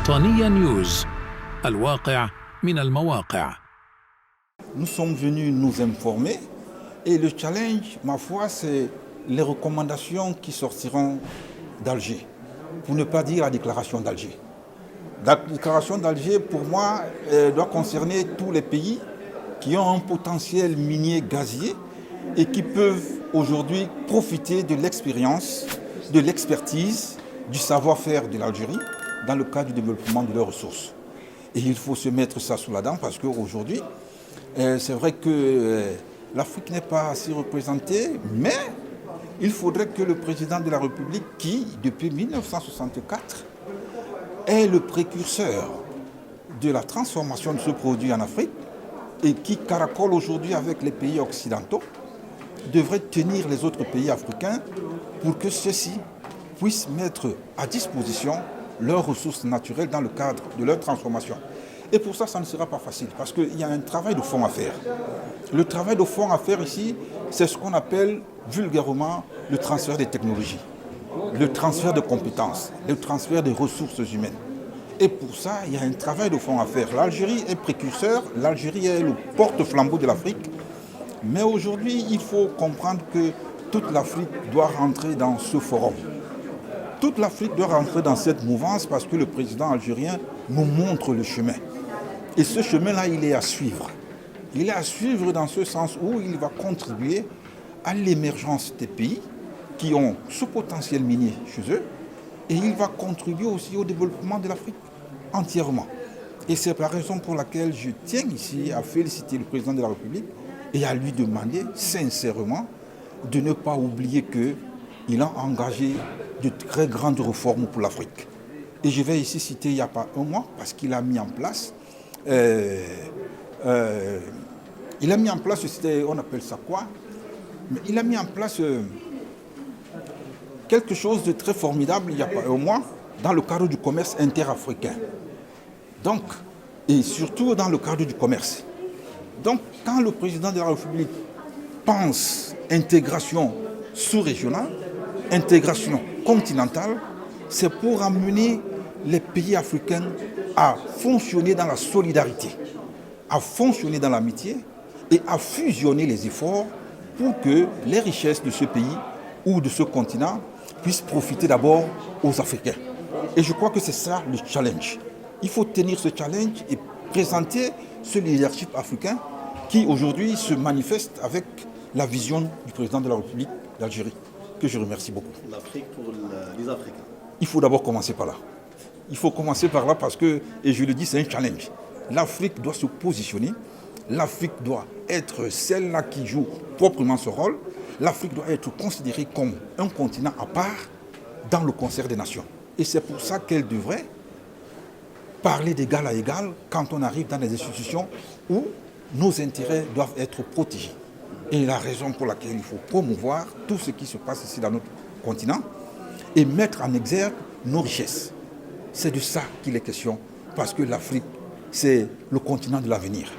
وطنية نيوز، الواقع من المواقع. Nous sommes venus nous informer et le challenge, ma foi, c'est les recommandations qui sortiront d'Alger, pour ne pas dire la déclaration d'Alger. La déclaration d'Alger, pour moi, doit concerner tous les pays qui ont un potentiel minier gazier et qui peuvent aujourd'hui profiter de l'expérience, de l'expertise, du savoir-faire de l'Algérie dans le cadre du développement de leurs ressources. Et il faut se mettre ça sous la dent parce qu'aujourd'hui, c'est vrai que l'Afrique n'est pas assez représentée, mais il faudrait que le président de la République, qui, depuis 1964, est le précurseur de la transformation de ce produit en Afrique et qui caracole aujourd'hui avec les pays occidentaux, devrait tenir les autres pays africains pour que ceux-ci puissent mettre à disposition leurs ressources naturelles dans le cadre de leur transformation. Et pour ça, ça ne sera pas facile, parce qu'il y a un travail de fond à faire. Le travail de fond à faire ici, c'est ce qu'on appelle vulgairement le transfert des technologies, le transfert de compétences, le transfert des ressources humaines. Et pour ça, il y a un travail de fond à faire. L'Algérie est précurseur, l'Algérie est le porte-flambeau de l'Afrique. Mais aujourd'hui, il faut comprendre que toute l'Afrique doit rentrer dans ce forum. Toute l'Afrique doit rentrer dans cette mouvance parce que le président algérien nous montre le chemin. Et ce chemin-là, il est à suivre. Il est à suivre dans ce sens où il va contribuer à l'émergence des pays qui ont ce potentiel minier chez eux. Et il va contribuer aussi au développement de l'Afrique entièrement. Et c'est la raison pour laquelle je tiens ici à féliciter le président de la République et à lui demander sincèrement de ne pas oublier qu'il a engagé de très grandes réformes pour l'Afrique. Et je vais ici citer il n'y a pas un mois, parce qu'il a mis en place, on appelle ça quoi? Mais il a mis en place quelque chose de très formidable il n'y a pas un mois, dans le cadre du commerce interafricain. Donc, et surtout dans le cadre du commerce. Donc, quand le président de la République pense intégration sous-régionale, intégration continentale, c'est pour amener les pays africains à fonctionner dans la solidarité, à fonctionner dans l'amitié et à fusionner les efforts pour que les richesses de ce pays ou de ce continent puissent profiter d'abord aux Africains. Et je crois que c'est ça le challenge. Il faut tenir ce challenge et présenter ce leadership africain qui aujourd'hui se manifeste avec la vision du président de la République d'Algérie, que je remercie beaucoup. L'Afrique pour les Africains. Il faut d'abord commencer par là. Il faut commencer par là parce que, et je le dis, c'est un challenge. L'Afrique doit se positionner. L'Afrique doit être celle-là qui joue proprement ce rôle. L'Afrique doit être considérée comme un continent à part dans le concert des nations. Et c'est pour ça qu'elle devrait parler d'égal à égal quand on arrive dans des institutions où nos intérêts doivent être protégés. Et la raison pour laquelle il faut promouvoir tout ce qui se passe ici dans notre continent et mettre en exergue nos richesses. C'est de ça qu'il est question, parce que l'Afrique, c'est le continent de l'avenir.